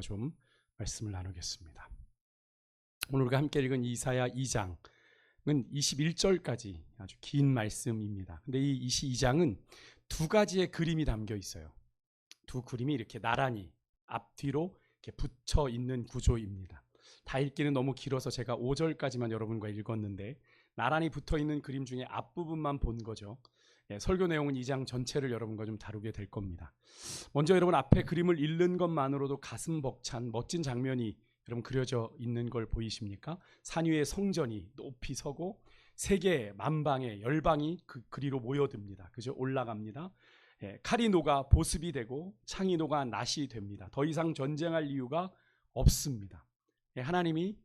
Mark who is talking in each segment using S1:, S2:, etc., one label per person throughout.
S1: 여러분과 좀 말씀을 나누겠습니다. 오늘 우리가 함께 읽은 이사야 2장은 21절까지 아주 긴 말씀입니다. 근데 이 22장은 두 가지의 그림이 담겨 있어요. 두 그림이 이렇게 나란히 앞뒤로 이렇게 붙여 있는 구조입니다. 다 읽기는 너무 길어서 제가 5절까지만 여러분과 읽었는데 나란히 붙어 있는 그림 중에 앞부분만 본 거죠. 설교 내용은 2장 전체를 여러분과 좀 다루게 될 겁니다. 먼저 여러분 앞에 그림을 읽는 것만으로도 가슴 벅찬 멋진 장면이 여러분 그려져 있는 걸 보이십니까? 산 위에 성전이 높이 서고 세계 만방의 열방이 그 그리로 모여듭니다. 그죠? 올라갑니다. 칼이 녹아 보습이 되고 창이 녹아 낫이 됩니다. 더 이상 전쟁할 이유가 없습니다. 하나님이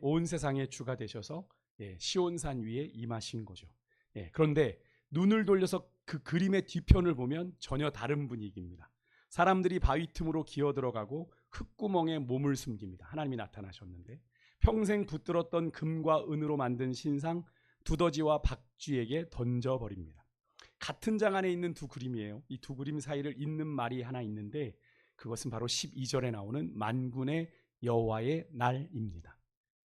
S1: 온 세상의 주가 되셔서 시온산 위에 임하신 거죠. 그런데 눈을 돌려서 그 그림의 뒤편을 보면 전혀 다른 분위기입니다. 사람들이 바위 틈으로 기어 들어가고 흙구멍에 몸을 숨깁니다. 하나님이 나타나셨는데 평생 붙들었던 금과 은으로 만든 신상 두더지와 박쥐에게 던져버립니다. 같은 장 안에 있는 두 그림이에요. 이 두 그림 사이를 잇는 말이 하나 있는데 그것은 바로 12절에 나오는 만군의 여호와의 날입니다.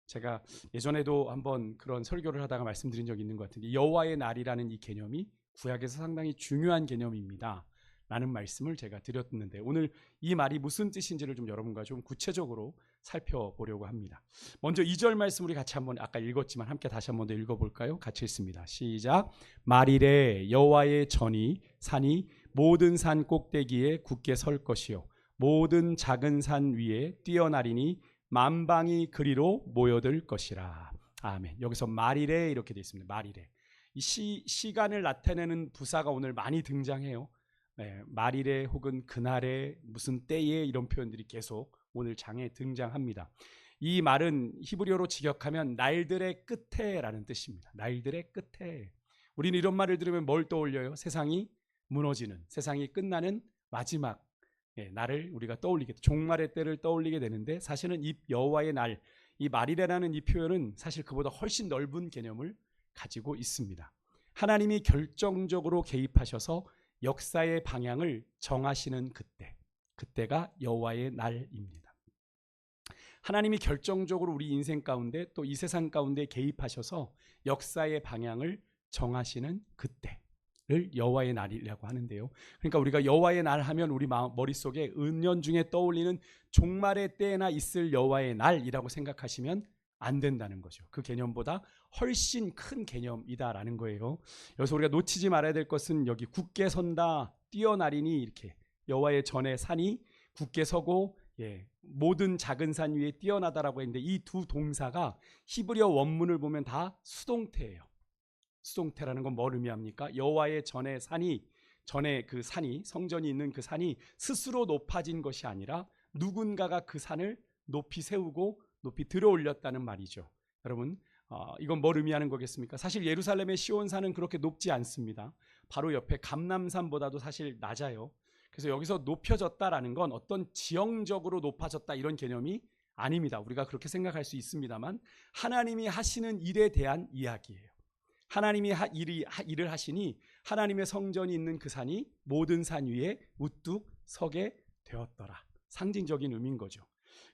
S1: 제가 예전에도 한번 그런 설교를 하다가 말씀드린 적이 있는 것 같은데 여호와의 날이라는 이 개념이 구약에서 상당히 중요한 개념입니다 라는 말씀을 제가 드렸는데 오늘 이 말이 무슨 뜻인지를 좀 여러분과 좀 구체적으로 살펴보려고 합니다. 먼저 2절 말씀 우리 같이 한번 아까 읽었지만 함께 다시 한번 더 읽어볼까요? 같이 읽습니다. 시작. 말이래 여호와의 전이 산이 모든 산 꼭대기에 굳게 설 것이요 모든 작은 산 위에 뛰어나리니 만방이 그리로 모여들 것이라. 아멘. 여기서 말이래 이렇게 되어 있습니다. 말이래. 이 시간을 나타내는 부사가 오늘 많이 등장해요. 말이래 혹은 그날에 무슨 때에 이런 표현들이 계속 오늘 장에 등장합니다. 이 말은 히브리어로 직역하면 날들의 끝에 라는 뜻입니다. 날들의 끝에. 우리는 이런 말을 들으면 뭘 떠올려요? 세상이 무너지는, 세상이 끝나는 마지막 날을 우리가 떠올리게, 종말의 때를 떠올리게 되는데 사실은 이 여호와의 날, 이 말이래라는 이 표현은 사실 그보다 훨씬 넓은 개념을 가지고 있습니다. 하나님이 결정적으로 개입하셔서 역사의 방향을 정하시는 그때가 여호와의 날입니다. 하나님이 결정적으로 우리 인생 가운데 또 이 세상 가운데 개입하셔서 역사의 방향을 정하시는 그때를 여호와의 날이라고 하는데요. 그러니까 우리가 여호와의 날 하면 우리 머릿속에 은연중에 떠올리는 종말의 때에나 있을 여호와의 날이라고 생각하시면 안 된다는 거죠. 그 개념보다 훨씬 큰 개념이다라는 거예요. 여기서 우리가 놓치지 말아야 될 것은 여기 굳게 선다, 뛰어나리니 이렇게 여호와의 전에 산이 굳게 서고 모든 작은 산 위에 뛰어나다라고 했는데 이 두 동사가 히브리어 원문을 보면 다 수동태예요. 수동태라는 건 뭘 의미합니까? 여호와의 전에 산이, 전에 그 산이, 성전이 있는 그 산이 스스로 높아진 것이 아니라 누군가가 그 산을 높이 세우고 높이 들어 올렸다는 말이죠. 여러분 이건 뭘 의미하는 거겠습니까? 사실 예루살렘의 시온산은 그렇게 높지 않습니다. 바로 옆에 감람산보다도 사실 낮아요. 그래서 여기서 높여졌다라는 건 어떤 지형적으로 높아졌다 이런 개념이 아닙니다. 우리가 그렇게 생각할 수 있습니다만 하나님이 하시는 일에 대한 이야기예요. 하나님이 일을 하시니 하나님의 성전이 있는 그 산이 모든 산 위에 우뚝 서게 되었더라. 상징적인 의미인 거죠.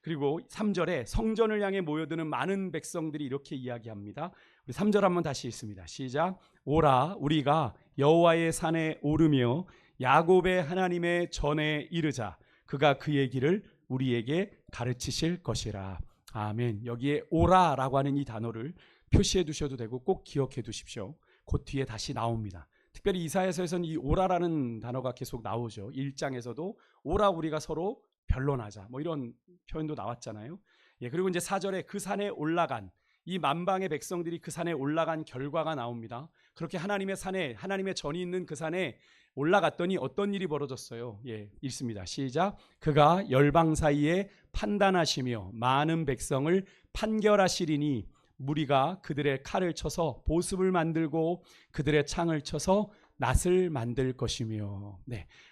S1: 그리고 3절에 성전을 향해 모여드는 많은 백성들이 이렇게 이야기합니다. 우리 3절 한번 다시 읽습니다. 시작. 오라 우리가 여호와의 산에 오르며 야곱의 하나님의 전에 이르자 그가 그의 길을 우리에게 가르치실 것이라. 아멘. 여기에 오라라고 하는 이 단어를 표시해 두셔도 되고 꼭 기억해 두십시오. 그 뒤에 다시 나옵니다. 특별히 이사야서에서는 이 오라라는 단어가 계속 나오죠. 1장에서도 오라 우리가 서로 변론하자 뭐 이런 표현도 나왔잖아요. 그리고 이제 4절에 그 산에 올라간 이 만방의 백성들이 그 산에 올라간 결과가 나옵니다. 그렇게 하나님의 산에, 하나님의 전이 있는 그 산에 올라갔더니 어떤 일이 벌어졌어요? 읽습니다. 시작. 그가 열방 사이에 판단하시며 많은 백성을 판결하시리니 무리가 그들의 칼을 쳐서 보습을 만들고 그들의 창을 쳐서 낫을 만들 것이며.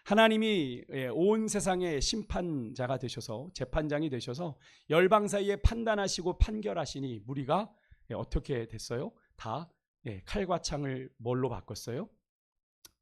S1: 하나님이 온 세상의 심판자가 되셔서 재판장이 되셔서 열방 사이에 판단하시고 판결하시니 무리가 어떻게 됐어요? 다 칼과 창을 뭘로 바꿨어요?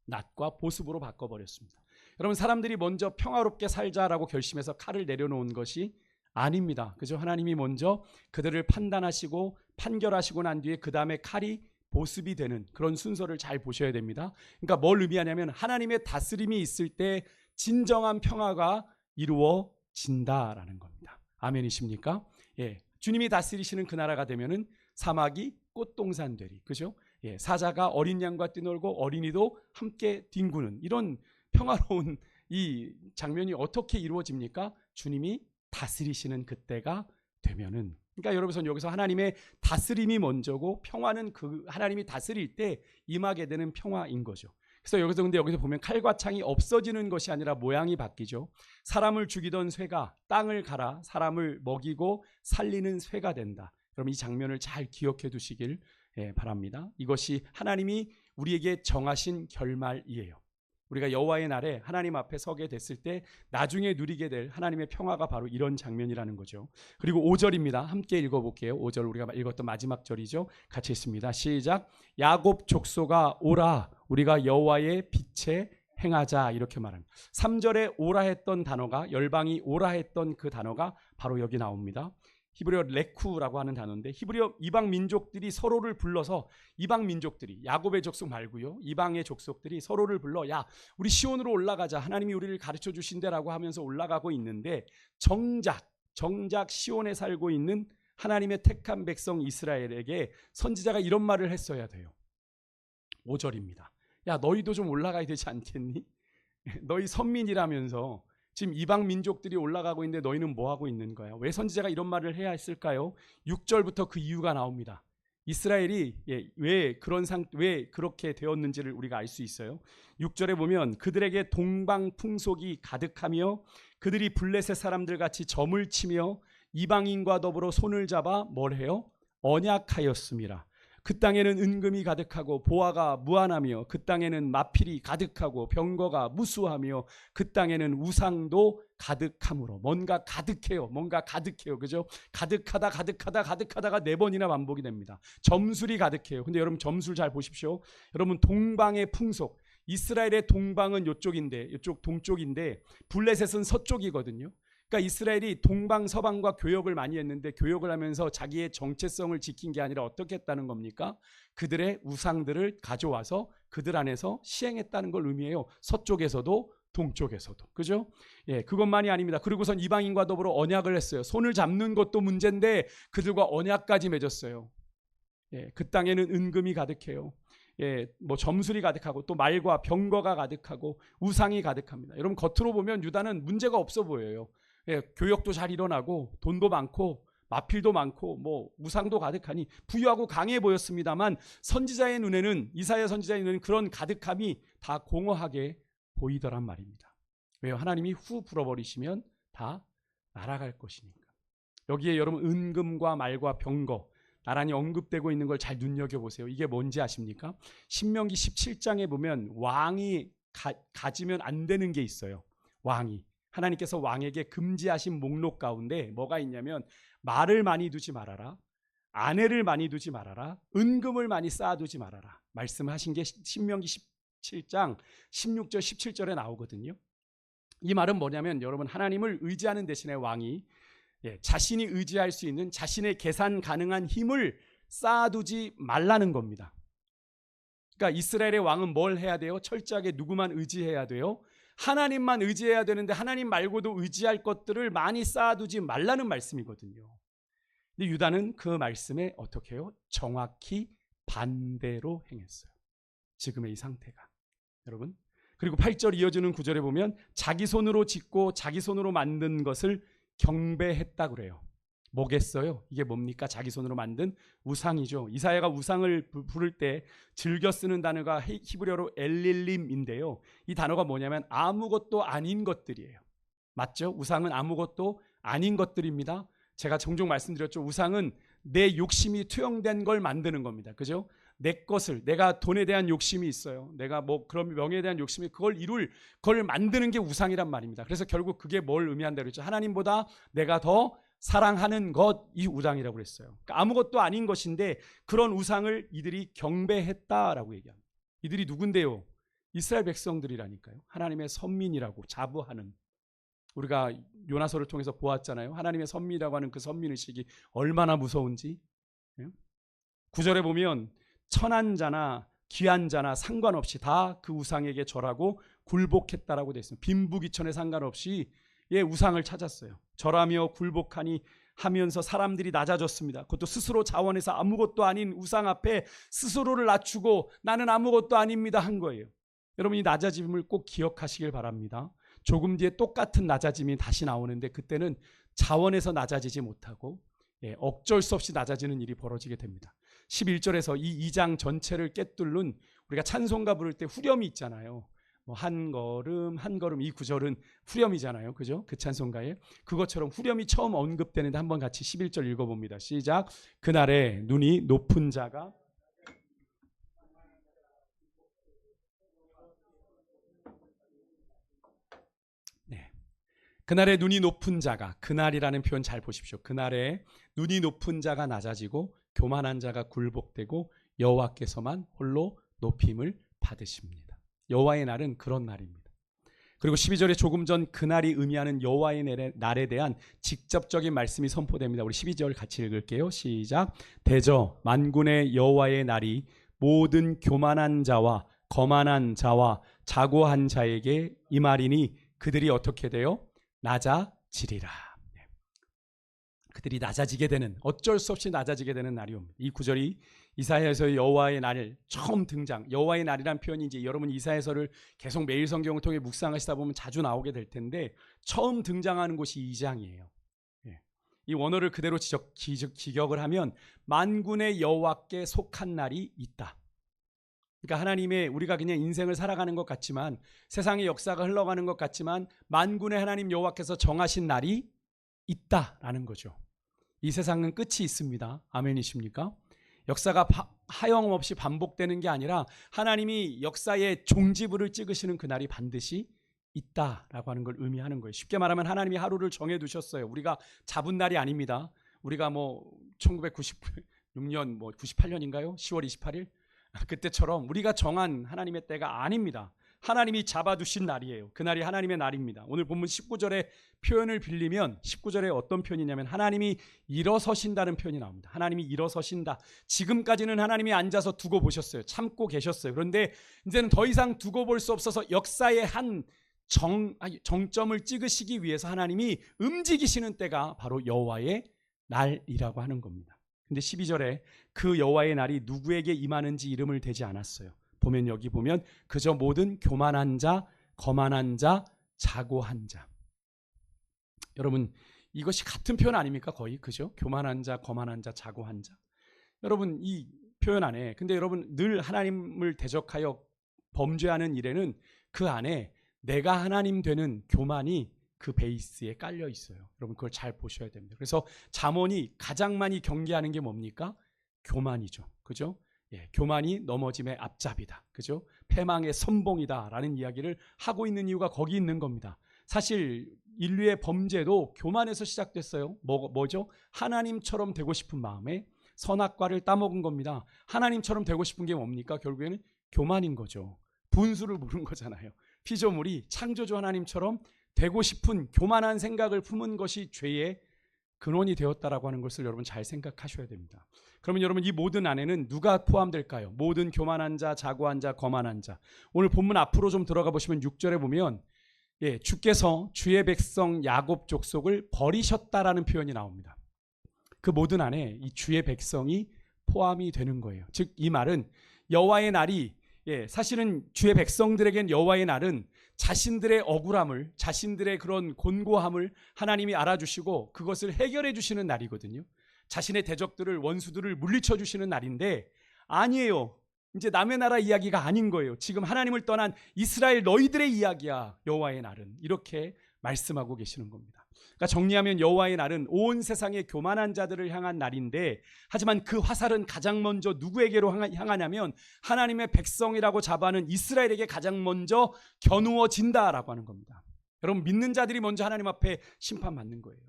S1: 낫과 보습으로 바꿔버렸습니다. 여러분, 사람들이 먼저 평화롭게 살자라고 결심해서 칼을 내려놓은 것이 아닙니다. 그죠? 하나님이 먼저 그들을 판단하시고 판결하시고 난 뒤에 그 다음에 칼이 보습이 되는 그런 순서를 잘 보셔야 됩니다. 그러니까 뭘 의미하냐면 하나님의 다스림이 있을 때 진정한 평화가 이루어진다라는 겁니다. 아멘이십니까? 예, 주님이 다스리시는 그 나라가 되면은 사막이 꽃동산 되리, 그죠? 예, 사자가 어린 양과 뛰놀고 어린이도 함께 뒹구는 이런 평화로운 이 장면이 어떻게 이루어집니까? 주님이 다스리시는 그때가 되면은. 그러니까 여러분, 여기서 하나님의 다스림이 먼저고 평화는 그 하나님이 다스릴 때 임하게 되는 평화인 거죠. 그래서 여기서 보면 칼과 창이 없어지는 것이 아니라 모양이 바뀌죠. 사람을 죽이던 쇠가 땅을 갈아 사람을 먹이고 살리는 쇠가 된다. 여러분, 이 장면을 잘 기억해 두시길 바랍니다. 이것이 하나님이 우리에게 정하신 결말이에요. 우리가 여호와의 날에 하나님 앞에 서게 됐을 때 나중에 누리게 될 하나님의 평화가 바로 이런 장면이라는 거죠. 그리고 5절입니다. 함께 읽어볼게요. 5절 우리가 읽었던 마지막 절이죠. 같이 읽습니다. 시작. 야곱 족속아 오라, 우리가 여호와의 빛에 행하자, 이렇게 말합니다. 3절에 오라 했던 단어가, 열방이 오라 했던 그 단어가 바로 여기 나옵니다. 히브리어 레쿠라고 하는 단어인데, 히브리어 이방 민족들이 서로를 불러서, 이방 민족들이, 야곱의 족속 말고요, 이방의 족속들이 서로를 불러, 야 우리 시온으로 올라가자, 하나님이 우리를 가르쳐 주신대라고 하면서 올라가고 있는데, 정작 시온에 살고 있는 하나님의 택한 백성 이스라엘에게 선지자가 이런 말을 했어야 돼요. 5절입니다. 야 너희도 좀 올라가야 되지 않겠니? 너희 선민이라면서 지금 이방 민족들이 올라가고 있는데 너희는 뭐 하고 있는 거야? 왜 선지자가 이런 말을 해야 했을까요? 6절부터 그 이유가 나옵니다. 이스라엘이 왜 그렇게 되었는지를 우리가 알 수 있어요. 6절에 보면 그들에게 동방 풍속이 가득하며 그들이 블레셋 사람들 같이 점을 치며 이방인과 더불어 손을 잡아 뭘 해요? 언약하였음이라. 그 땅에는 은금이 가득하고 보화가 무한하며 그 땅에는 마필이 가득하고 병거가 무수하며 그 땅에는 우상도 가득함으로. 뭔가 가득해요. 그죠? 가득하다가 4번이나 반복이 됩니다. 점술이 가득해요. 근데 여러분, 점술 잘 보십시오. 여러분, 동방의 풍속, 이스라엘의 동방은 이쪽 동쪽인데 블레셋은 서쪽이거든요. 그러니까 이스라엘이 동방 서방과 교역을 많이 했는데, 교역을 하면서 자기의 정체성을 지킨 게 아니라 어떻게 했다는 겁니까? 그들의 우상들을 가져와서 그들 안에서 시행했다는 걸 의미해요. 서쪽에서도 동쪽에서도. 그죠? 예, 그것만이 아닙니다. 그리고선 이방인과 더불어 언약을 했어요. 손을 잡는 것도 문제인데 그들과 언약까지 맺었어요. 예, 그 땅에는 은금이 가득해요. 예, 뭐 점술이 가득하고 또 말과 병거가 가득하고 우상이 가득합니다. 여러분, 겉으로 보면 유다는 문제가 없어 보여요. 예, 교역도 잘 일어나고 돈도 많고 마필도 많고 뭐 우상도 가득하니 부유하고 강해 보였습니다만, 선지자의 눈에는, 이사야 선지자의 눈에는 그런 가득함이 다 공허하게 보이더란 말입니다. 왜요? 하나님이 후 불어버리시면 다 날아갈 것이니까. 여기에 여러분, 은금과 말과 병거 나란히 언급되고 있는 걸 잘 눈여겨보세요. 이게 뭔지 아십니까? 신명기 17장에 보면 왕이 가지면 안 되는 게 있어요. 왕이, 하나님께서 왕에게 금지하신 목록 가운데 뭐가 있냐면, 말을 많이 두지 말아라, 아내를 많이 두지 말아라, 은금을 많이 쌓아두지 말아라 말씀하신 게 신명기 17장 16절 17절에 나오거든요. 이 말은 뭐냐면, 여러분, 하나님을 의지하는 대신에 왕이 자신이 의지할 수 있는, 자신의 계산 가능한 힘을 쌓아두지 말라는 겁니다. 그러니까 이스라엘의 왕은 뭘 해야 돼요? 철저하게 누구만 의지해야 돼요? 하나님만 의지해야 되는데, 하나님 말고도 의지할 것들을 많이 쌓아두지 말라는 말씀이거든요. 근데 유다는 그 말씀에 어떻게 해요? 정확히 반대로 행했어요. 지금의 이 상태가. 여러분, 그리고 8절 이어지는 구절에 보면 자기 손으로 짓고 자기 손으로 만든 것을 경배했다 그래요. 뭐겠어요? 이게 뭡니까? 자기 손으로 만든 우상이죠. 이사야가 우상을 부를 때 즐겨 쓰는 단어가 히브리어로 엘릴림인데요. 이 단어가 뭐냐면 아무것도 아닌 것들이에요. 맞죠? 우상은 아무것도 아닌 것들입니다. 제가 종종 말씀드렸죠. 우상은 내 욕심이 투영된 걸 만드는 겁니다. 그죠? 내 것을, 내가 돈에 대한 욕심이 있어요. 내가 뭐 그런 명예에 대한 욕심이, 그걸 만드는 게 우상이란 말입니다. 그래서 결국 그게 뭘 의미한다고 그랬죠? 하나님보다 내가 더 사랑하는 것, 이 우상이라고 그랬어요. 그러니까 아무것도 아닌 것인데 그런 우상을 이들이 경배했다라고 얘기합니다. 이들이 누군데요? 이스라엘 백성들이라니까요. 하나님의 선민이라고 자부하는, 우리가 요나서를 통해서 보았잖아요. 하나님의 선민이라고 하는 그 선민의식이 얼마나 무서운지. 9절에 보면 천한 자나 귀한 자나 상관없이 다 그 우상에게 절하고 굴복했다라고 되어 있습니다. 빈부귀천에 상관없이 우상을 찾았어요. 절하며 굴복하니 하면서 사람들이 낮아졌습니다. 그것도 스스로 자원해서 아무것도 아닌 우상 앞에 스스로를 낮추고 나는 아무것도 아닙니다 한 거예요. 여러분, 이 낮아짐을 꼭 기억하시길 바랍니다. 조금 뒤에 똑같은 낮아짐이 다시 나오는데 그때는 자원에서 낮아지지 못하고 어쩔 수 없이 낮아지는 일이 벌어지게 됩니다. 11절에서 이 2장 전체를 꿰뚫는, 우리가 찬송가 부를 때 후렴이 있잖아요. 한 걸음 한 걸음, 이 구절은 후렴이잖아요. 그죠? 그 찬송가에 그것처럼 후렴이 처음 언급되는데 한번 같이 11절 읽어봅니다. 시작. 그날에 눈이 높은 자가 그날에 눈이 높은 자가, 그날이라는 표현 잘 보십시오. 그날에 눈이 높은 자가 낮아지고 교만한 자가 굴복되고 여호와께서만 홀로 높임을 받으십니다. 여호와의 날은 그런 날입니다. 그리고 12절에 조금 전 그날이 의미하는 여호와의 날에 대한 직접적인 말씀이 선포됩니다. 우리 12절 같이 읽을게요. 시작. 대저 만군의 여호와의 날이 모든 교만한 자와 거만한 자와 자고한 자에게 이 말이니 그들이 어떻게 돼요? 낮아지리라. 그들이 낮아지게 되는, 어쩔 수 없이 낮아지게 되는 날이 옵니다. 이 구절이 이사야서의 여호와의 날 처음 등장, 여호와의 날이란 표현이 이제 여러분 이사야서를 계속 매일 성경을 통해 묵상하시다 보면 자주 나오게 될 텐데 처음 등장하는 곳이 이 장이에요. 이 원어를 그대로 직역을 하면 만군의 여호와께 속한 날이 있다. 그러니까 하나님의, 우리가 그냥 인생을 살아가는 것 같지만, 세상의 역사가 흘러가는 것 같지만 만군의 하나님 여호와께서 정하신 날이 있다라는 거죠. 이 세상은 끝이 있습니다. 아멘이십니까? 역사가 하염없이 반복되는 게 아니라 하나님이 역사의 종지부를 찍으시는 그날이 반드시 있다라고 하는 걸 의미하는 거예요. 쉽게 말하면 하나님이 하루를 정해두셨어요. 우리가 잡은 날이 아닙니다. 우리가 1996년 98년인가요? 10월 28일? 그때처럼 우리가 정한 하나님의 때가 아닙니다. 하나님이 잡아두신 날이에요. 그날이 하나님의 날입니다. 오늘 본문 19절의 표현을 빌리면 19절에 어떤 표현이냐면 하나님이 일어서신다는 표현이 나옵니다. 하나님이 일어서신다. 지금까지는 하나님이 앉아서 두고 보셨어요. 참고 계셨어요. 그런데 이제는 더 이상 두고 볼 수 없어서 역사의 한 정점을 찍으시기 위해서 하나님이 움직이시는 때가 바로 여호와의 날이라고 하는 겁니다. 근데 12절에 그 여호와의 날이 누구에게 임하는지 이름을 대지 않았어요. 보면 여기 보면 그저 모든 교만한 자, 거만한 자, 자고한 자. 여러분, 이것이 같은 표현 아닙니까? 거의 그죠? 교만한 자, 거만한 자, 자고한 자. 여러분, 이 표현 안에, 근데 여러분 늘 하나님을 대적하여 범죄하는 일에는 그 안에 내가 하나님 되는 교만이 그 베이스에 깔려 있어요. 여러분 그걸 잘 보셔야 됩니다. 그래서 잠언이 가장 많이 경계하는 게 뭡니까? 교만이죠. 그죠? 교만이 넘어짐의 앞잡이다. 그죠? 패망의 선봉이다라는 이야기를 하고 있는 이유가 거기 있는 겁니다. 사실 인류의 범죄도 교만에서 시작됐어요. 뭐죠? 하나님처럼 되고 싶은 마음에 선악과를 따먹은 겁니다. 하나님처럼 되고 싶은 게 뭡니까? 결국에는 교만인 거죠. 분수를 모른 거잖아요. 피조물이 창조주 하나님처럼 되고 싶은 교만한 생각을 품은 것이 죄의 근원이 되었다라고 하는 것을 여러분 잘 생각하셔야 됩니다. 그러면 여러분 이 모든 안에는 누가 포함될까요? 모든 교만한 자, 자고한 자, 거만한 자. 오늘 본문 앞으로 좀 들어가 보시면 6절에 보면 주께서 주의 백성 야곱 족속을 버리셨다라는 표현이 나옵니다. 그 모든 안에 이 주의 백성이 포함이 되는 거예요. 즉 이 말은 여호와의 날이 사실은 주의 백성들에겐 여호와의 날은 자신들의 억울함을, 자신들의 그런 곤고함을 하나님이 알아주시고 그것을 해결해 주시는 날이거든요. 자신의 대적들을, 원수들을 물리쳐 주시는 날인데 아니에요. 이제 남의 나라 이야기가 아닌 거예요. 지금 하나님을 떠난 이스라엘 너희들의 이야기야. 여호와의 날은 이렇게 말씀하고 계시는 겁니다. 그러니까 정리하면 여호와의 날은 온 세상의 교만한 자들을 향한 날인데, 하지만 그 화살은 가장 먼저 누구에게로 향하냐면 하나님의 백성이라고 자부하는 이스라엘에게 가장 먼저 겨누어진다라고 하는 겁니다. 여러분 믿는 자들이 먼저 하나님 앞에 심판받는 거예요.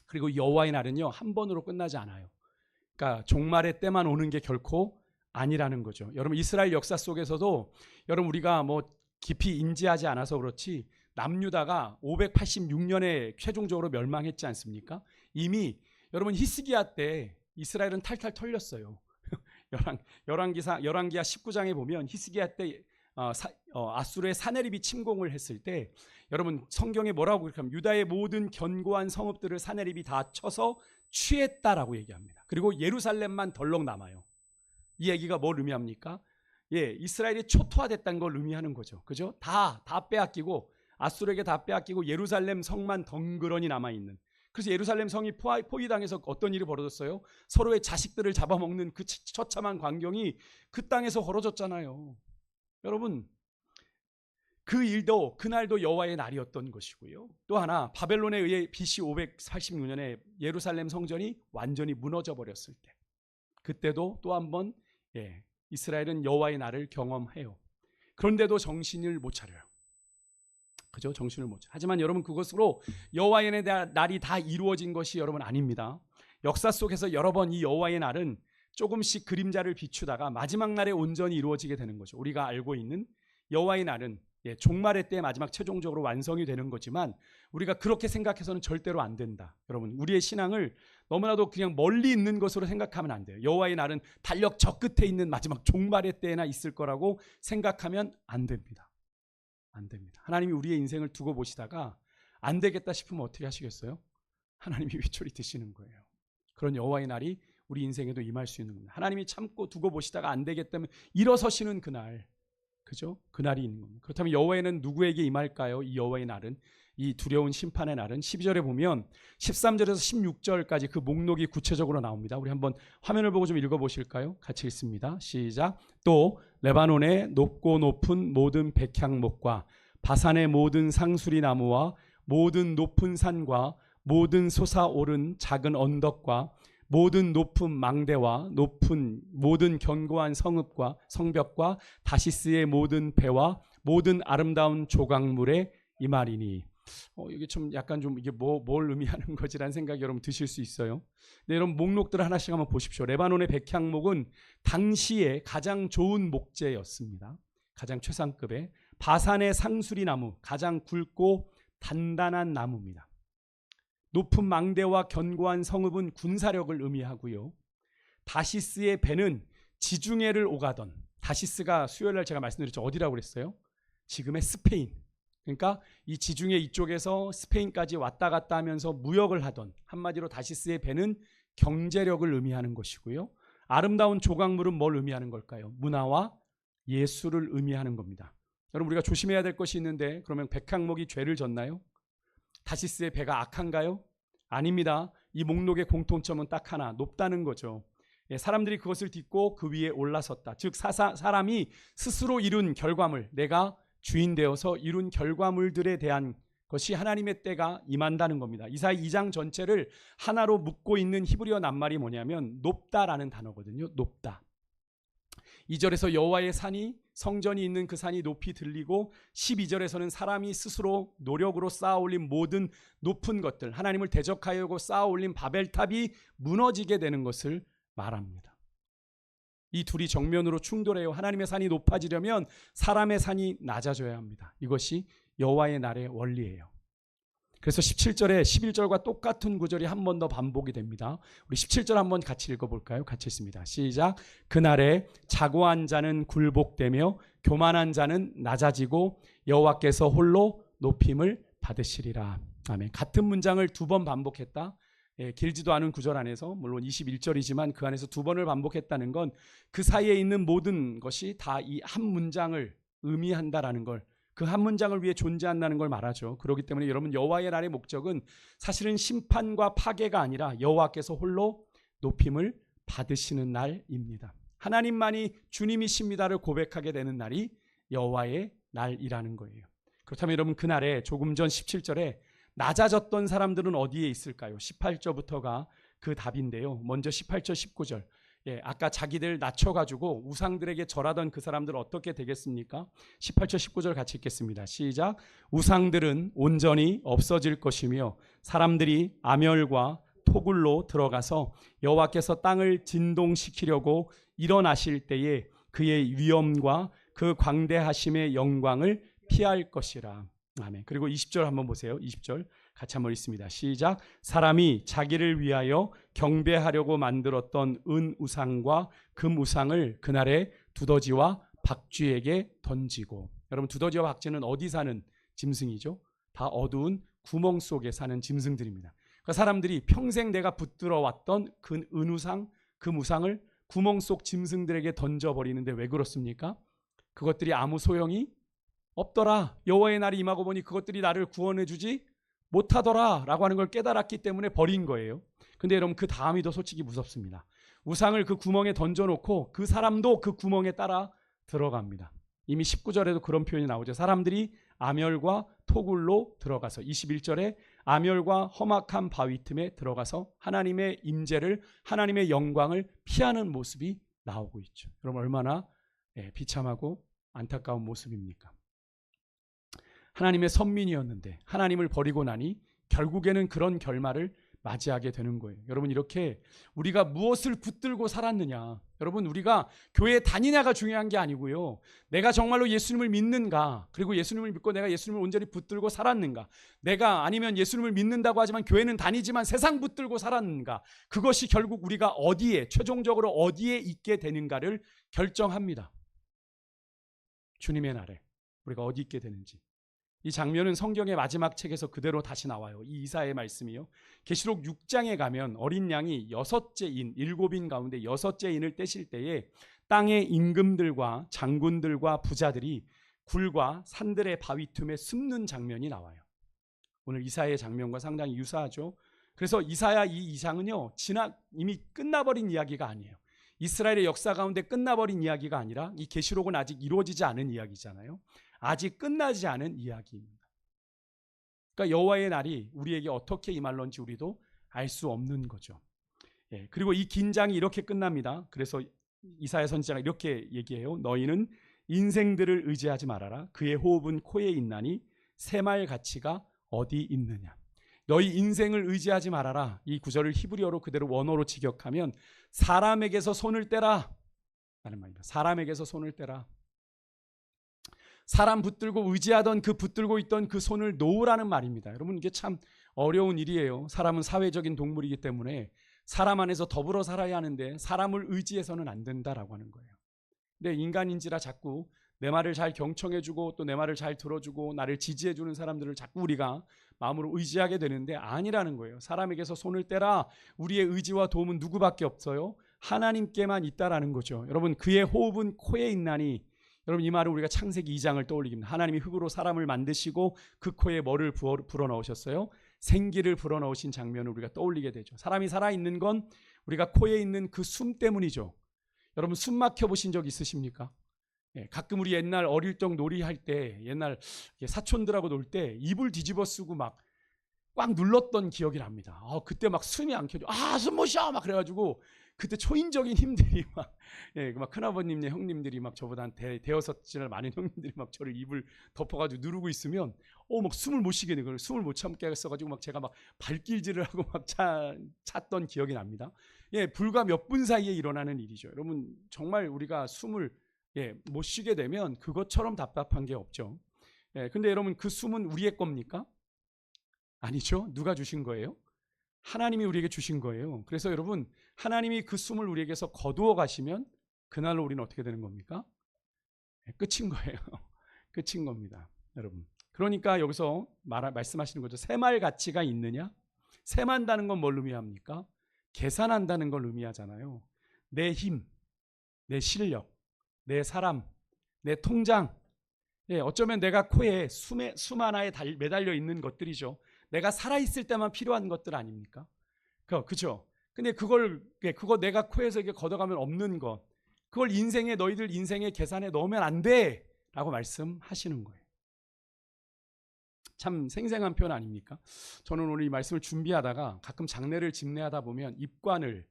S1: 그리고 여호와의 날은요 한 번으로 끝나지 않아요. 그러니까 종말의 때만 오는 게 결코 아니라는 거죠. 여러분 이스라엘 역사 속에서도 여러분 우리가 뭐 깊이 인지하지 않아서 그렇지 남유다가 586년에 최종적으로 멸망했지 않습니까? 이미 여러분 히스기야 때 이스라엘은 탈탈 털렸어요. 열왕기하 19장에 보면 히스기야 때 아수르의 사네립이 침공을 했을 때 여러분 성경에 뭐라고 그렇게 유다의 모든 견고한 성읍들을 사네립이 다 쳐서 취했다라고 얘기합니다. 그리고 예루살렘만 덜렁 남아요. 이 얘기가 뭘 의미합니까? 예, 이스라엘이 초토화됐다는 걸 의미하는 거죠. 그죠? 다 빼앗기고 아수르에게 다 빼앗기고 예루살렘 성만 덩그러니 남아 있는. 그래서 예루살렘 성이 포위당해서 어떤 일이 벌어졌어요? 서로의 자식들을 잡아먹는 그 처참한 광경이 그 땅에서 벌어졌잖아요. 여러분 그 일도 그날도 여호와의 날이었던 것이고요. 또 하나 바벨론에 의해 BC 586년에 예루살렘 성전이 완전히 무너져 버렸을 때 그때도 또 한 번 이스라엘은 여호와의 날을 경험해요. 그런데도 정신을 못 차려요. 그죠? 정신을 못 차려. 하지만 여러분 그것으로 여호와의 날이 다 이루어진 것이 여러분 아닙니다. 역사 속에서 여러 번 이 여호와의 날은 조금씩 그림자를 비추다가 마지막 날에 온전히 이루어지게 되는 거죠. 우리가 알고 있는 여호와의 날은 종말의 때 마지막 최종적으로 완성이 되는 거지만 우리가 그렇게 생각해서는 절대로 안 된다. 여러분 우리의 신앙을 너무나도 그냥 멀리 있는 것으로 생각하면 안 돼요. 여호와의 날은 달력 저 끝에 있는 마지막 종말의 때나 있을 거라고 생각하면 안 됩니다. 안 됩니다. 하나님이 우리의 인생을 두고 보시다가 안 되겠다 싶으면 어떻게 하시겠어요? 하나님이 위초리 드시는 거예요. 그런 여호와의 날이 우리 인생에도 임할 수 있는 겁니다. 하나님이 참고 두고 보시다가 안 되겠다면 일어서시는 그날, 그죠? 그날이 있는 겁니다. 그렇다면 여호와는 누구에게 임할까요? 이 여호와의 날은, 이 두려운 심판의 날은 12절에 보면 13절에서 16절까지 그 목록이 구체적으로 나옵니다. 우리 한번 화면을 보고 좀 읽어보실까요? 같이 읽습니다. 시작. 또 레바논의 높고 높은 모든 백향목과 바산의 모든 상수리 나무와 모든 높은 산과 모든 솟아오른 작은 언덕과 모든 높은 망대와 높은 모든 견고한 성읍과 성벽과 다시스의 모든 배와 모든 아름다운 조각물에 임하리니. 이게 좀 약간 좀 이게 뭘 의미하는 거지라는 생각이 여러분 드실 수 있어요. 네, 여러분 목록들을 하나씩 한번 보십시오. 레바논의 백향목은 당시에 가장 좋은 목재였습니다. 가장 최상급의. 바산의 상수리 나무, 가장 굵고 단단한 나무입니다. 높은 망대와 견고한 성읍은 군사력을 의미하고요. 다시스의 배는 지중해를 오가던, 다시스가 수요일날 제가 말씀드렸죠. 어디라고 그랬어요? 지금의 스페인. 그러니까 이 지중해 이쪽에서 스페인까지 왔다 갔다 하면서 무역을 하던, 한마디로 다시스의 배는 경제력을 의미하는 것이고요. 아름다운 조각물은 뭘 의미하는 걸까요? 문화와 예술을 의미하는 겁니다. 여러분 우리가 조심해야 될 것이 있는데, 그러면 백향목이 죄를 졌나요? 다시스의 배가 악한가요? 아닙니다. 이 목록의 공통점은 딱 하나, 높다는 거죠. 사람들이 그것을 딛고 그 위에 올라섰다. 즉 사람이 스스로 이룬 결과물, 내가 주인 되어서 이룬 결과물들에 대한 것이 하나님의 때가 임한다는 겁니다. 이사야 2장 전체를 하나로 묶고 있는 히브리어 낱말이 뭐냐면 높다라는 단어거든요. 높다. 2절에서 여호와의 산이, 성전이 있는 그 산이 높이 들리고, 12절에서는 사람이 스스로 노력으로 쌓아올린 모든 높은 것들, 하나님을 대적하려고 쌓아올린 바벨탑이 무너지게 되는 것을 말합니다. 이 둘이 정면으로 충돌해요. 하나님의 산이 높아지려면 사람의 산이 낮아져야 합니다. 이것이 여호와의 날의 원리예요. 그래서 17절에 11절과 똑같은 구절이 한 번 더 반복이 됩니다. 우리 17절 한번 같이 읽어볼까요? 같이 읽습니다. 시작. 그날에 자고한 자는 굴복되며 교만한 자는 낮아지고 여호와께서 홀로 높임을 받으시리라. 아멘. 같은 문장을 두 번 반복했다. 길지도 않은 구절 안에서, 물론 21절이지만 그 안에서 두 번을 반복했다는 건 그 사이에 있는 모든 것이 다 이 한 문장을 의미한다라는 걸, 그 한 문장을 위해 존재한다는 걸 말하죠. 그렇기 때문에 여러분 여호와의 날의 목적은 사실은 심판과 파괴가 아니라 여호와께서 홀로 높임을 받으시는 날입니다. 하나님만이 주님이십니다를 고백하게 되는 날이 여호와의 날이라는 거예요. 그렇다면 여러분 그날에 조금 전 17절에 낮아졌던 사람들은 어디에 있을까요? 18절부터가 그 답인데요. 먼저 18절 19절. 아까 자기들 낮춰가지고 우상들에게 절하던 그 사람들 어떻게 되겠습니까? 18절 19절 같이 읽겠습니다. 시작. 우상들은 온전히 없어질 것이며 사람들이 아멸과 토굴로 들어가서 여호와께서 땅을 진동시키려고 일어나실 때에 그의 위엄과 그 광대하심의 영광을 피할 것이라. 아멘. 그리고 20절 한번 보세요. 20절 같이 한번 읽습니다. 시작. 사람이 자기를 위하여 경배하려고 만들었던 은우상과 금우상을 그날에 두더지와 박쥐에게 던지고. 여러분, 두더지와 박쥐는 어디 사는 짐승이죠? 다 어두운 구멍 속에 사는 짐승들입니다. 그러니까 사람들이 평생 내가 붙들어 왔던 그 은우상, 금우상을 구멍 속 짐승들에게 던져버리는데 왜 그렇습니까? 그것들이 아무 소용이 없더라. 여호와의 날이 임하고 보니 그것들이 나를 구원해 주지 못하더라 라고 하는 걸 깨달았기 때문에 버린 거예요. 근데 여러분, 그 다음이 더 솔직히 무섭습니다. 우상을 그 구멍에 던져놓고 그 사람도 그 구멍에 따라 들어갑니다. 이미 19절에도 그런 표현이 나오죠. 사람들이 아멸과 토굴로 들어가서, 21절에 아멸과 험악한 바위 틈에 들어가서 하나님의 임재를, 하나님의 영광을 피하는 모습이 나오고 있죠. 여러분, 얼마나 비참하고 안타까운 모습입니까? 하나님의 선민이었는데 하나님을 버리고 나니 결국에는 그런 결말을 맞이하게 되는 거예요. 여러분, 이렇게 우리가 무엇을 붙들고 살았느냐, 여러분, 우리가 교회에 다니냐가 중요한 게 아니고요, 내가 정말로 예수님을 믿는가, 그리고 예수님을 믿고 내가 예수님을 온전히 붙들고 살았는가, 내가 아니면 예수님을 믿는다고 하지만 교회는 다니지만 세상 붙들고 살았는가, 그것이 결국 우리가 어디에, 최종적으로 어디에 있게 되는가를 결정합니다. 주님의 날에 우리가 어디 있게 되는지. 이 장면은 성경의 마지막 책에서 그대로 다시 나와요. 이 이사야의 말씀이요. 계시록 6장에 가면 어린 양이 6째 인, 7인 가운데 6째 인을 떼실 때에 땅의 임금들과 장군들과 부자들이 굴과 산들의 바위 틈에 숨는 장면이 나와요. 오늘 이사야의 장면과 상당히 유사하죠. 그래서 이사야 이 이상은요, 이미 끝나버린 이야기가 아니에요. 이스라엘의 역사 가운데 끝나버린 이야기가 아니라 이 계시록은 아직 이루어지지 않은 이야기잖아요. 아직 끝나지 않은 이야기입니다. 그러니까 여호와의 날이 우리에게 어떻게 임할런지 우리도 알 수 없는 거죠. 그리고 이 긴장이 이렇게 끝납니다. 그래서 이사야 선지자가 이렇게 얘기해요. 너희는 인생들을 의지하지 말아라. 그의 호흡은 코에 있나니 새말 가치가 어디 있느냐. 너희 인생을 의지하지 말아라. 이 구절을 히브리어로 그대로 원어로 직역하면 사람에게서 손을 떼라 라는 말입니다. 사람에게서 손을 떼라. 사람 붙들고 의지하던 그 붙들고 있던 그 손을 놓으라는 말입니다. 여러분, 이게 참 어려운 일이에요. 사람은 사회적인 동물이기 때문에 사람 안에서 더불어 살아야 하는데 사람을 의지해서는 안 된다라고 하는 거예요. 근데 인간인지라 자꾸 내 말을 잘 경청해주고 또 내 말을 잘 들어주고 나를 지지해주는 사람들을 자꾸 우리가 마음으로 의지하게 되는데 아니라는 거예요. 사람에게서 손을 떼라. 우리의 의지와 도움은 누구밖에 없어요? 하나님께만 있다라는 거죠. 여러분, 그의 호흡은 코에 있나니, 여러분, 이 말을 우리가 창세기 2장을 떠올리기입니다. 하나님이 흙으로 사람을 만드시고 그 코에 뭐를 불어넣으셨어요? 생기를 불어넣으신 장면을 우리가 떠올리게 되죠. 사람이 살아있는 건 우리가 코에 있는 그 숨 때문이죠. 여러분, 숨 막혀 보신 적 있으십니까? 가끔 우리 옛날 어릴 적 놀이할 때, 옛날 사촌들하고 놀 때 이불 뒤집어 쓰고 막 꽉 눌렀던 기억이 납니다. 그때 막 숨이 안 켜져. 숨 못 쉬어! 막 그래가지고 그때 초인적인 힘들이 막, 막 큰아버님네 형님들이 막 저보다 한 대여섯 살 많은 형님들이 막 저를 입을 덮어가지고 누르고 있으면 막 숨을 못 쉬게 되고 숨을 못 참게 했어가지고 막 제가 막 발길질을 하고 막 찼던 기억이 납니다. 불과 몇 분 사이에 일어나는 일이죠. 여러분, 정말 우리가 숨을 못 쉬게 되면 그것처럼 답답한 게 없죠. 근데 여러분, 그 숨은 우리의 겁니까? 아니죠. 누가 주신 거예요? 하나님이 우리에게 주신 거예요. 그래서 여러분, 하나님이 그 숨을 우리에게서 거두어 가시면 그날로 우리는 어떻게 되는 겁니까? 끝인 거예요. 끝인 겁니다, 여러분. 그러니까 여기서 말씀하시는 거죠. 새말 가치가 있느냐? 셈한다는 건 뭘 의미합니까? 계산한다는 걸 의미하잖아요. 내 힘, 내 실력, 내 사람, 내 통장. 어쩌면 내가 코에 숨 하나에 매달려 있는 것들이죠. 내가 살아있을 때만 필요한 것들 아닙니까? 그죠? 근데 그거 내가 코에서 이게 걷어가면 없는 것, 그걸 너희들 인생의 계산에 넣으면 안 돼! 라고 말씀하시는 거예요. 참 생생한 표현 아닙니까? 저는 오늘 이 말씀을 준비하다가 가끔 장례를 집례하다 보면 입관을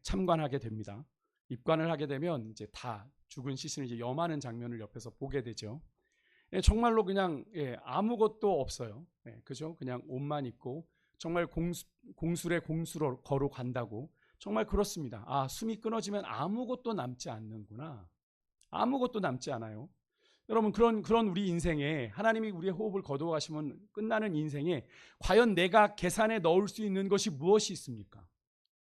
S1: 참관하게 됩니다. 입관을 하게 되면 이제 다 죽은 시신을 이제 염하는 장면을 옆에서 보게 되죠. 정말로 그냥 아무것도 없어요. 그죠? 그냥 옷만 입고 정말 공술에 공수로 걸어 간다고 정말 그렇습니다. 아, 숨이 끊어지면 아무것도 남지 않는구나. 아무것도 남지 않아요. 여러분, 그런 우리 인생에 하나님이 우리의 호흡을 거두어 가시면 끝나는 인생에 과연 내가 계산에 넣을 수 있는 것이 무엇이 있습니까?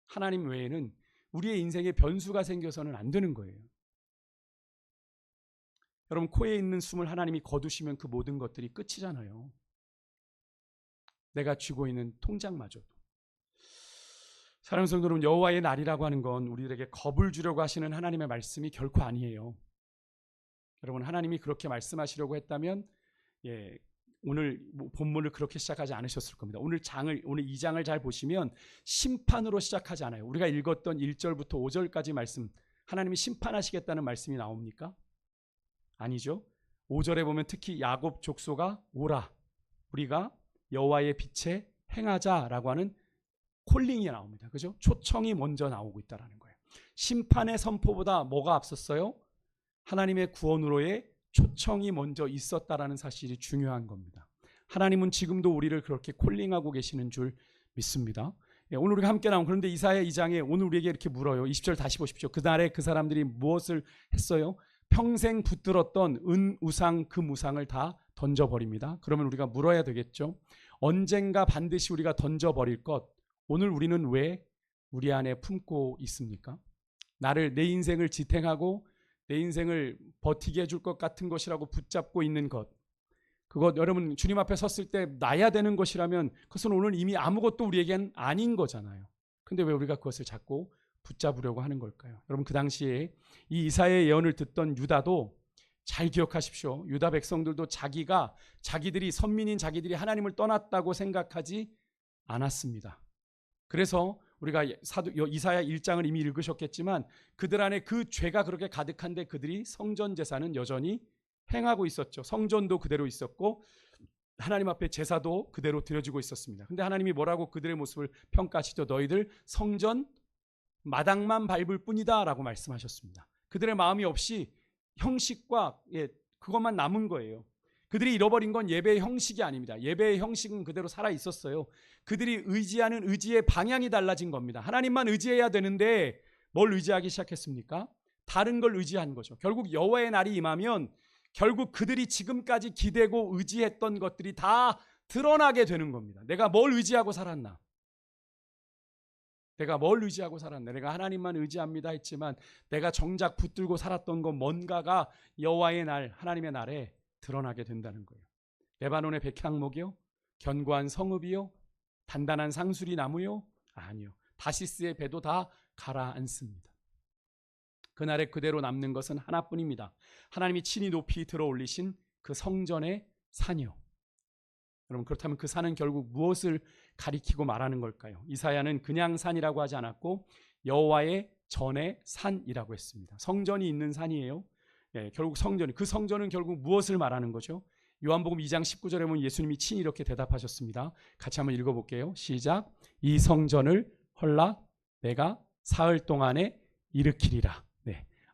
S1: 하나님 외에는 우리의 인생에 변수가 생겨서는 안 되는 거예요. 여러분, 코에 있는 숨을 하나님이 거두시면 그 모든 것들이 끝이잖아요. 내가 쥐고 있는 통장마저도. 사랑하는 성도 여러분, 여호와의 날이라고 하는 건 우리들에게 겁을 주려고 하시는 하나님의 말씀이 결코 아니에요. 여러분, 하나님이 그렇게 말씀하시려고 했다면 오늘 본문을 그렇게 시작하지 않으셨을 겁니다. 오늘 2장을 잘 보시면 심판으로 시작하지 않아요. 우리가 읽었던 1절부터 5절까지 말씀, 하나님이 심판하시겠다는 말씀이 나옵니까? 아니죠. 5절에 보면 특히 야곱 족속아 오라, 우리가 여호와의 빛에 행하자라고 하는 콜링이 나옵니다. 그죠? 초청이 먼저 나오고 있다는 거예요. 심판의 선포보다 뭐가 앞섰어요? 하나님의 구원으로의 초청이 먼저 있었다라는 사실이 중요한 겁니다. 하나님은 지금도 우리를 그렇게 콜링하고 계시는 줄 믿습니다. 오늘 우리가 함께 나온, 그런데 이사야 2장에 오늘 우리에게 이렇게 물어요. 20절 다시 보십시오. 그날에 그 사람들이 무엇을 했어요? 평생 붙들었던 은, 우상, 금, 우상을 다 던져버립니다. 그러면 우리가 물어야 되겠죠. 언젠가 반드시 우리가 던져버릴 것, 오늘 우리는 왜 우리 안에 품고 있습니까? 내 인생을 지탱하고 내 인생을 버티게 해줄 것 같은 것이라고 붙잡고 있는 것, 그것 여러분 주님 앞에 섰을 때 나야 되는 것이라면 그것은 오늘 이미 아무것도 우리에겐 아닌 거잖아요. 근데 왜 우리가 그것을 자꾸 붙잡으려고 하는 걸까요? 여러분, 그 당시에 이 이사야의 예언을 듣던 유다도 잘 기억하십시오. 유다 백성들도 자기들이 선민인 자기들이 하나님을 떠났다고 생각하지 않았습니다. 그래서 우리가 이사야 1장을 이미 읽으셨겠지만 그들 안에 그 죄가 그렇게 가득한데 그들이 성전 제사는 여전히 행하고 있었죠. 성전도 그대로 있었고 하나님 앞에 제사도 그대로 드려지고 있었습니다. 근데 하나님이 뭐라고 그들의 모습을 평가하시죠? 너희들 성전 마당만 밟을 뿐이다 라고 말씀하셨습니다. 그들의 마음이 없이 형식과 그것만 남은 거예요. 그들이 잃어버린 건 예배의 형식이 아닙니다. 예배의 형식은 그대로 살아 있었어요. 그들이 의지하는 의지의 방향이 달라진 겁니다. 하나님만 의지해야 되는데 뭘 의지하기 시작했습니까? 다른 걸 의지한 거죠. 결국 여호와의 날이 임하면 결국 그들이 지금까지 기대고 의지했던 것들이 다 드러나게 되는 겁니다. 내가 뭘 의지하고 살았나? 내가 하나님만 의지합니다 했지만 내가 정작 붙들고 살았던 건 뭔가가 여호와의 날, 하나님의 날에 드러나게 된다는 거예요. 레바논의 백향목이요? 견고한 성읍이요? 단단한 상수리 나무요? 아니요. 다시스의 배도 다 가라앉습니다. 그날에 그대로 남는 것은 하나뿐입니다. 하나님이 친히 높이 들어 올리신 그 성전의 산이요. 여러분, 그렇다면 그 산은 결국 무엇을 가리키고 말하는 걸까요? 이사야는 그냥 산이라고 하지 않았고 여호와의 전의 산이라고 했습니다. 성전이 있는 산이에요. 결국 그 성전은 결국 무엇을 말하는 거죠? 요한복음 2장 19절에 보면 예수님이 친히 이렇게 대답하셨습니다. 같이 한번 읽어볼게요. 시작. 이 성전을 헐라 내가 사흘 동안에 일으키리라.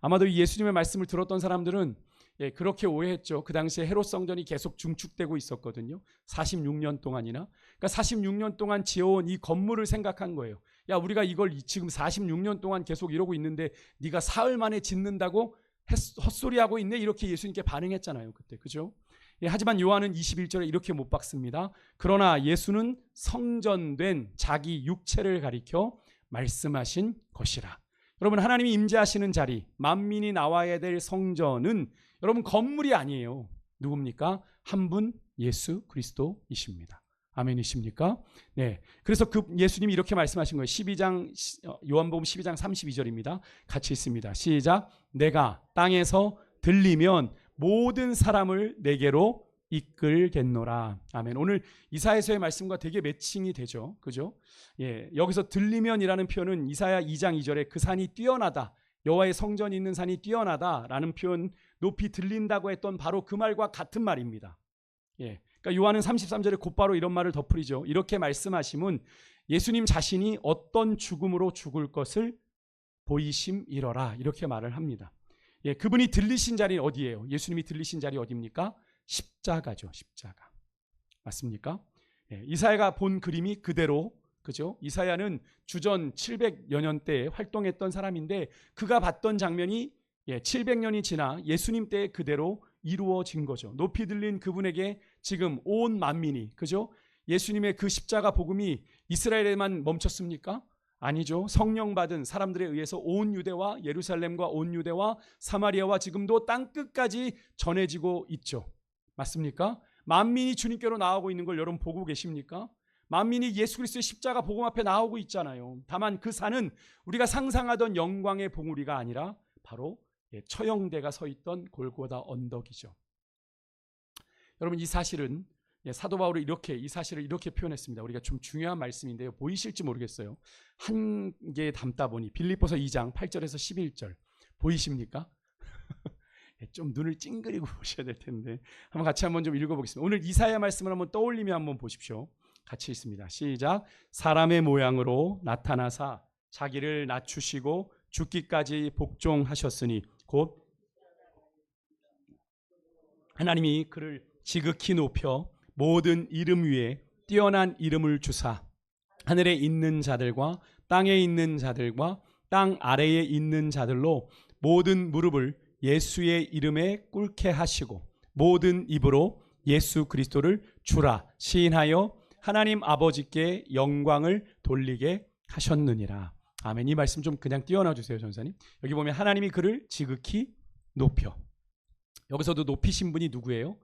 S1: 아마도 예수님의 말씀을 들었던 사람들은 그렇게 오해했죠. 그 당시에 헤롯 성전이 계속 중축되고 있었거든요. 46년 동안이나. 그러니까 46년 동안 지어온 이 건물을 생각한 거예요. 야, 우리가 이걸 지금 46년 동안 계속 이러고 있는데 네가 사흘 만에 짓는다고 헛소리하고 있네, 이렇게 예수님께 반응했잖아요, 그때. 그죠? 하지만 요한은 21절에 이렇게 못 박습니다. 그러나 예수는 성전된 자기 육체를 가리켜 말씀하신 것이라. 여러분, 하나님이 임재하시는 자리, 만민이 나와야 될 성전은 여러분 건물이 아니에요. 누굽니까? 한 분 예수 그리스도이십니다. 아멘이십니까? 네. 그래서 그 예수님이 이렇게 말씀하신 거예요. 요한복음 12장 32절입니다. 같이 있습니다. 시작. 내가 땅에서 들리면 모든 사람을 내게로 이끌겠노라. 아멘. 오늘 이사야서의 말씀과 되게 매칭이 되죠. 그죠? 여기서 들리면이라는 표현은 이사야 2장 2절에 그 산이 뛰어나다, 여호와의 성전이 있는 산이 뛰어나다라는 표현, 높이 들린다고 했던 바로 그 말과 같은 말입니다. 그러니까 요한은 33절에 곧바로 이런 말을 덧붙이죠. 이렇게 말씀하심은 예수님 자신이 어떤 죽음으로 죽을 것을 보이심이러라, 이렇게 말을 합니다. 그분이 들리신 자리 어디예요? 예수님이 들리신 자리 어디입니까? 십자가죠. 십자가. 맞습니까? 이사야가 본 그림이 그대로 그죠? 이사야는 주전 700여 년대에 활동했던 사람인데 그가 봤던 장면이 700년이 지나 예수님 때 그대로 이루어진 거죠. 높이 들린 그분에게 지금 온 만민이, 그죠? 예수님의 그 십자가 복음이 이스라엘에만 멈췄습니까? 아니죠. 성령 받은 사람들에 의해서 온 유대와 예루살렘과 온 유대와 사마리아와 지금도 땅 끝까지 전해지고 있죠. 맞습니까? 만민이 주님께로 나아오고 있는 걸 여러분 보고 계십니까? 만민이 예수 그리스도의 십자가 복음 앞에 나오고 있잖아요. 다만 그 산은 우리가 상상하던 영광의 봉우리가 아니라 바로 처형대가 서 있던 골고다 언덕이죠. 여러분 이 사실은 사도 바울이 이 사실을 이렇게 표현했습니다. 우리가 좀 중요한 말씀인데요. 보이실지 모르겠어요. 한 개 담다 보니 빌립보서 2장 8절에서 11절 보이십니까? 좀 눈을 찡그리고 보셔야 될 텐데 한번 같이 한번 좀 읽어보겠습니다. 오늘 이사야 말씀을 한번 떠올리며 한번 보십시오. 같이 읽습니다. 시작. 사람의 모양으로 나타나사 자기를 낮추시고 죽기까지 복종하셨으니 곧 하나님이 그를 지극히 높여 모든 이름 위에 뛰어난 이름을 주사 하늘에 있는 자들과 땅에 있는 자들과 땅 아래에 있는 자들로 모든 무릎을 예수의 이름에 꿇게 하시고 모든 입으로 예수 그리스도를 주라 시인하여 하나님 아버지께 영광을 돌리게 하셨느니라. 아멘. 이 말씀 좀 그냥 띄워놔 주세요, 전사님. 여기 보면 하나님이 그를 지극히 높여. 여기서도 높이신 분이 누구예요?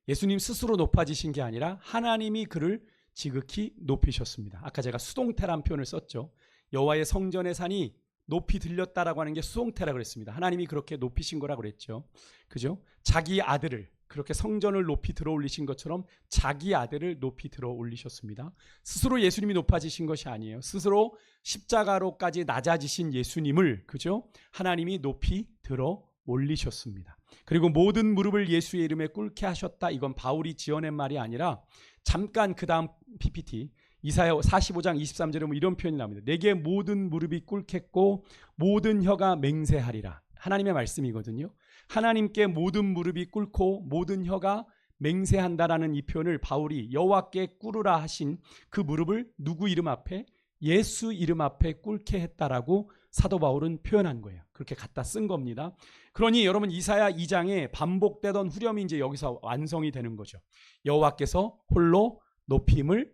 S1: 예수님 스스로 높아지신 게 아니라 하나님이 그를 지극히 높이셨습니다. 아까 제가 수동태란 표현을 썼죠. 여호와의 성전의 산이 높이 들렸다라고 하는 게 수동태라고 그랬습니다. 하나님이 그렇게 높이신 거라고 그랬죠. 그죠? 자기 아들을 그렇게 성전을 높이 들어 올리신 것처럼 자기 아들을 높이 들어 올리셨습니다. 스스로 예수님이 높아지신 것이 아니에요. 스스로 십자가로까지 낮아지신 예수님을, 그죠? 하나님이 높이 들어 올리셨습니다. 그리고 모든 무릎을 예수의 이름에 꿇게 하셨다. 이건 바울이 지어낸 말이 아니라 잠깐 그 다음 PPT 이사야 45장 23절에 보면 이런 표현이 나옵니다. 내게 모든 무릎이 꿇겠고 모든 혀가 맹세하리라. 하나님의 말씀이거든요. 하나님께 모든 무릎이 꿇고 모든 혀가 맹세한다라는 이 표현을 바울이 여호와께 꿇으라 하신 그 무릎을 누구 이름 앞에? 예수 이름 앞에 꿇게 했다라고 사도 바울은 표현한 거예요. 그렇게 갖다 쓴 겁니다. 그러니 여러분 이사야 2장에 반복되던 후렴이 이제 여기서 완성이 되는 거죠. 여호와께서 홀로 높임을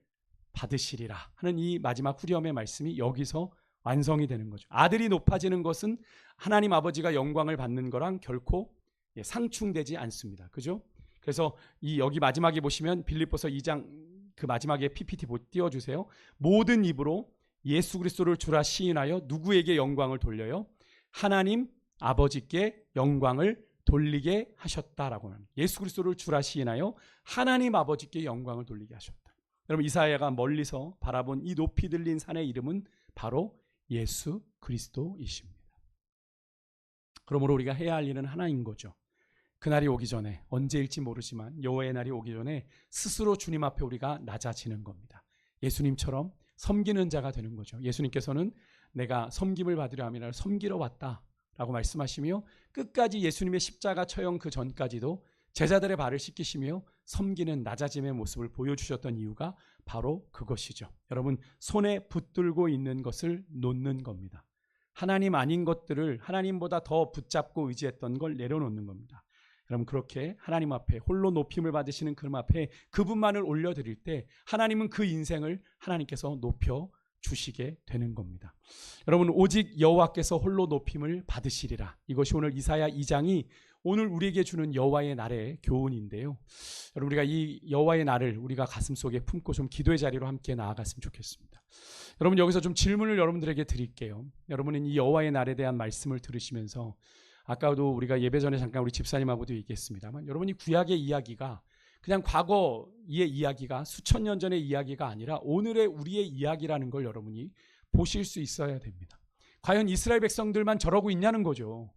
S1: 받으시리라 하는 이 마지막 후렴의 말씀이 여기서 완성이 되는 거죠. 아들이 높아지는 것은 하나님 아버지가 영광을 받는 거랑 결코 상충되지 않습니다. 그죠? 그래서 이 여기 마지막에 보시면 빌립보서 2장 그 마지막에 PPT 띄워주세요. 모든 입으로 예수 그리스도를 주라 시인하여 누구에게 영광을 돌려요? 하나님 아버지께 영광을 돌리게 하셨다라고 합니다. 예수 그리스도를 주라 시인하여 하나님 아버지께 영광을 돌리게 하셨다. 여러분 이사야가 멀리서 바라본 이 높이 들린 산의 이름은 바로 예수 그리스도이십니다. 그러므로 우리가 해야 할 일은 하나인 거죠. 그날이 오기 전에, 언제일지 모르지만 여호와의 날이 오기 전에 스스로 주님 앞에 우리가 낮아지는 겁니다. 예수님처럼 섬기는 자가 되는 거죠. 예수님께서는 내가 섬김을 받으려 함이라 섬기러 왔다라고 말씀하시며 끝까지 예수님의 십자가 처형 그 전까지도 제자들의 발을 씻기시며 섬기는 낮아짐의 모습을 보여주셨던 이유가 바로 그것이죠. 여러분 손에 붙들고 있는 것을 놓는 겁니다. 하나님 아닌 것들을 하나님보다 더 붙잡고 의지했던 걸 내려놓는 겁니다. 여러분 그렇게 하나님 앞에 홀로 높임을 받으시는 그분 앞에 그분만을 올려드릴 때 하나님은 그 인생을 하나님께서 높여 주시게 되는 겁니다. 여러분 오직 여호와께서 홀로 높임을 받으시리라. 이것이 오늘 이사야 2장이 오늘 우리에게 주는 여호와의 날의 교훈인데요. 여러분 우리가 이 여호와의 날을 우리가 가슴속에 품고 좀 기도의 자리로 함께 나아갔으면 좋겠습니다. 여러분 여기서 좀 질문을 여러분들에게 드릴게요. 여러분은 이 여호와의 날에 대한 말씀을 들으시면서 아까도 우리가 예배 전에 잠깐 우리 집사님하고도 얘기했습니다만 여러분이 구약의 이야기가 그냥 과거의 이야기가 수천 년 전의 이야기가 아니라 오늘의 우리의 이야기라는 걸 여러분이 보실 수 있어야 됩니다. 과연 이스라엘 백성들만 저러고 있냐는 거죠.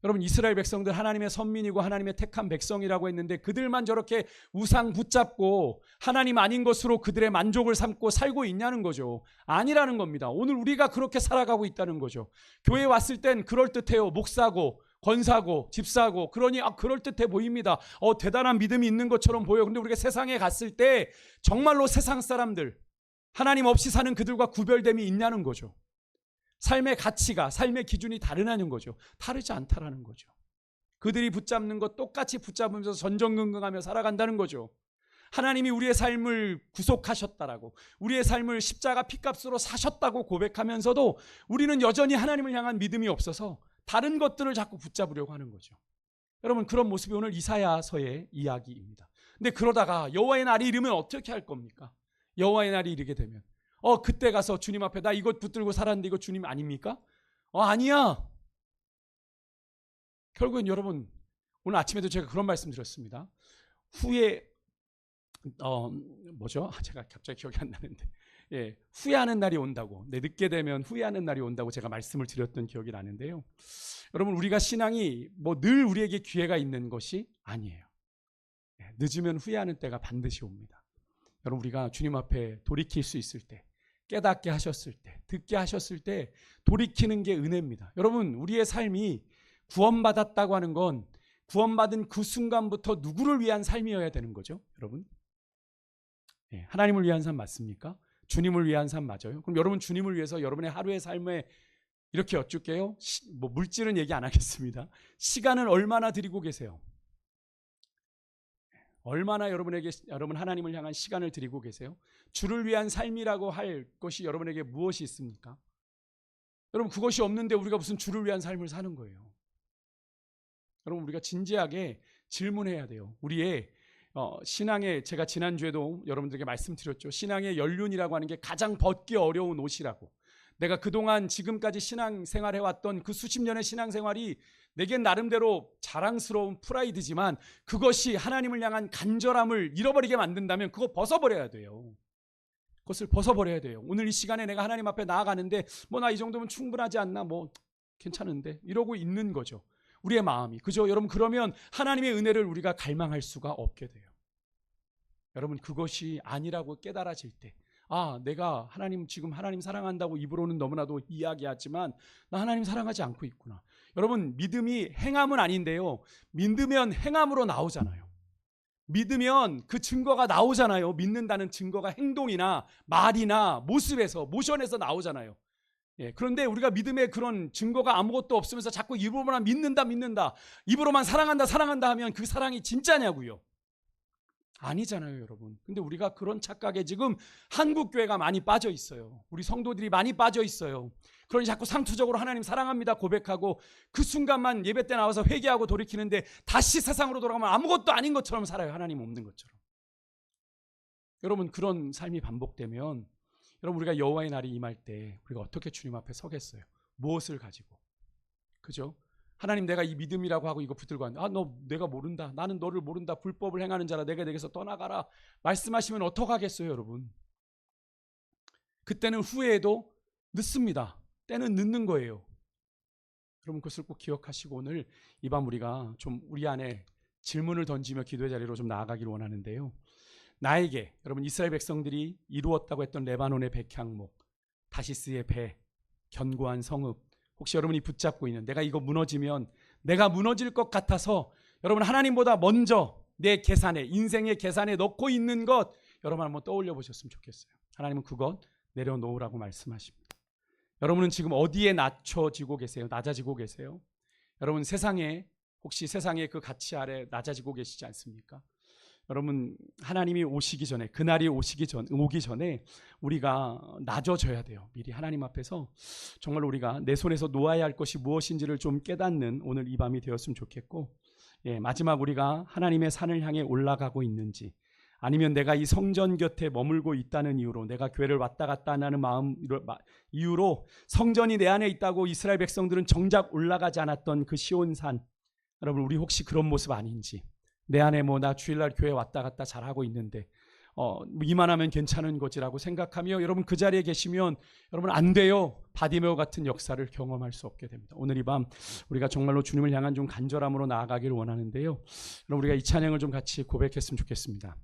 S1: 여러분 이스라엘 백성들 하나님의 선민이고 하나님의 택한 백성이라고 했는데 그들만 저렇게 우상 붙잡고 하나님 아닌 것으로 그들의 만족을 삼고 살고 있냐는 거죠. 아니라는 겁니다. 오늘 우리가 그렇게 살아가고 있다는 거죠. 교회에 왔을 땐 그럴듯해요. 목사고 권사고 집사고 그러니 그럴듯해 보입니다. 대단한 믿음이 있는 것처럼 보여. 근데 우리가 세상에 갔을 때 정말로 세상 사람들 하나님 없이 사는 그들과 구별됨이 있냐는 거죠. 삶의 가치가, 삶의 기준이 다르냐는 거죠. 다르지 않다라는 거죠. 그들이 붙잡는 것 똑같이 붙잡으면서 전전긍긍하며 살아간다는 거죠. 하나님이 우리의 삶을 구속하셨다라고, 우리의 삶을 십자가 피값으로 사셨다고 고백하면서도 우리는 여전히 하나님을 향한 믿음이 없어서 다른 것들을 자꾸 붙잡으려고 하는 거죠. 여러분, 그런 모습이 오늘 이사야서의 이야기입니다. 근데 그러다가 여호와의 날이 이르면 어떻게 할 겁니까? 여호와의 날이 이르게 되면 그때 가서 주님 앞에 나 이것 붙들고 살았는데 이거 주님 아닙니까? 아니야. 결국엔 여러분, 오늘 아침에도 제가 그런 말씀 드렸습니다. 후에 제가 갑자기 기억이 안 나는데, 후회하는 날이 온다고, 늦게 되면 후회하는 날이 온다고 제가 말씀을 드렸던 기억이 나는데요. 여러분, 우리가 신앙이 늘 우리에게 기회가 있는 것이 아니에요. 늦으면 후회하는 때가 반드시 옵니다. 여러분, 우리가 주님 앞에 돌이킬 수 있을 때, 깨닫게 하셨을 때, 듣게 하셨을 때 돌이키는 게 은혜입니다. 여러분, 우리의 삶이 구원받았다고 하는 건 구원받은 그 순간부터 누구를 위한 삶이어야 되는 거죠, 여러분? 하나님을 위한 삶 맞습니까? 주님을 위한 삶 맞아요? 그럼 여러분, 주님을 위해서 여러분의 하루의 삶에 이렇게 여쭙게요. 물질은 얘기 안 하겠습니다. 시간을 얼마나 드리고 계세요? 얼마나 여러분 하나님을 향한 시간을 드리고 계세요? 주를 위한 삶이라고 할 것이 여러분에게 무엇이 있습니까? 여러분, 그것이 없는데 우리가 무슨 주를 위한 삶을 사는 거예요? 여러분, 우리가 진지하게 질문해야 돼요. 우리의 신앙의, 제가 지난주에도 여러분들에게 말씀드렸죠. 신앙의 연륜이라고 하는 게 가장 벗기 어려운 옷이라고. 내가 그동안 지금까지 신앙생활 해왔던 그 수십 년의 신앙생활이 내겐 나름대로 자랑스러운 프라이드지만 그것이 하나님을 향한 간절함을 잃어버리게 만든다면 그거 벗어버려야 돼요. 그것을 벗어버려야 돼요. 오늘 이 시간에 내가 하나님 앞에 나아가는데 나 이 정도면 충분하지 않나, 괜찮은데 이러고 있는 거죠. 우리의 마음이. 그죠? 여러분, 그러면 하나님의 은혜를 우리가 갈망할 수가 없게 돼요. 여러분, 그것이 아니라고 깨달아질 때, 내가 지금 하나님 사랑한다고 입으로는 너무나도 이야기하지만 나 하나님 사랑하지 않고 있구나. 여러분, 믿음이 행함은 아닌데요. 믿으면 행함으로 나오잖아요. 믿으면 그 증거가 나오잖아요. 믿는다는 증거가 행동이나 말이나 모션에서 나오잖아요. 그런데 우리가 믿음의 그런 증거가 아무것도 없으면서 자꾸 입으로만 믿는다, 입으로만 사랑한다 하면 그 사랑이 진짜냐고요? 아니잖아요, 여러분. 근데 우리가 그런 착각에 지금 한국교회가 많이 빠져 있어요. 우리 성도들이 많이 빠져 있어요. 그러니 자꾸 상투적으로 하나님 사랑합니다 고백하고 그 순간만 예배 때 나와서 회개하고 돌이키는데 다시 세상으로 돌아가면 아무것도 아닌 것처럼 살아요. 하나님 없는 것처럼. 여러분, 그런 삶이 반복되면 여러분, 우리가 여호와의 날이 임할 때 우리가 어떻게 주님 앞에 서겠어요? 무엇을 가지고? 그죠? 하나님, 내가 이 믿음이라고 하고 이거 붙들고 왔는데 너 내가 모른다. 나는 너를 모른다. 불법을 행하는 자라 내가 내게서 떠나가라. 말씀하시면 어떡하겠어요, 여러분? 그때는 후회해도 늦습니다. 때는 늦는 거예요. 여러분, 그것을 꼭 기억하시고 오늘 이 밤 우리가 좀 우리 안에 질문을 던지며 기도의 자리로 좀 나아가기를 원하는데요. 나에게, 여러분, 이스라엘 백성들이 이루었다고 했던 레바논의 백향목, 다시스의 배, 견고한 성읍, 혹시 여러분이 붙잡고 있는, 내가 이거 무너지면 내가 무너질 것 같아서 여러분 하나님보다 먼저 내 계산에, 인생의 계산에 넣고 있는 것, 여러분 한번 떠올려 보셨으면 좋겠어요. 하나님은 그것 내려놓으라고 말씀하십니다. 여러분은 지금 어디에 낮춰지고 계세요? 낮아지고 계세요? 여러분, 혹시 세상의 그 가치 아래 낮아지고 계시지 않습니까? 여러분, 하나님이 오시기 전에, 그날이 오기 전에 우리가 낮아져야 돼요. 미리 하나님 앞에서 정말 우리가 내 손에서 놓아야 할 것이 무엇인지를 좀 깨닫는 오늘 이 밤이 되었으면 좋겠고, 마지막 우리가 하나님의 산을 향해 올라가고 있는지, 아니면 내가 이 성전 곁에 머물고 있다는 이유로, 내가 교회를 왔다 갔다 하는 이유로 성전이 내 안에 있다고 이스라엘 백성들은 정작 올라가지 않았던 그 시온산, 여러분, 우리 혹시 그런 모습 아닌지, 내 안에 나 주일날 교회 왔다 갔다 잘하고 있는데 이만하면 괜찮은 거지라고 생각하며 여러분 그 자리에 계시면 여러분 안 돼요. 바디메오 같은 역사를 경험할 수 없게 됩니다. 오늘 이 밤 우리가 정말로 주님을 향한 좀 간절함으로 나아가기를 원하는데요. 여러분, 우리가 이 찬양을 좀 같이 고백했으면 좋겠습니다.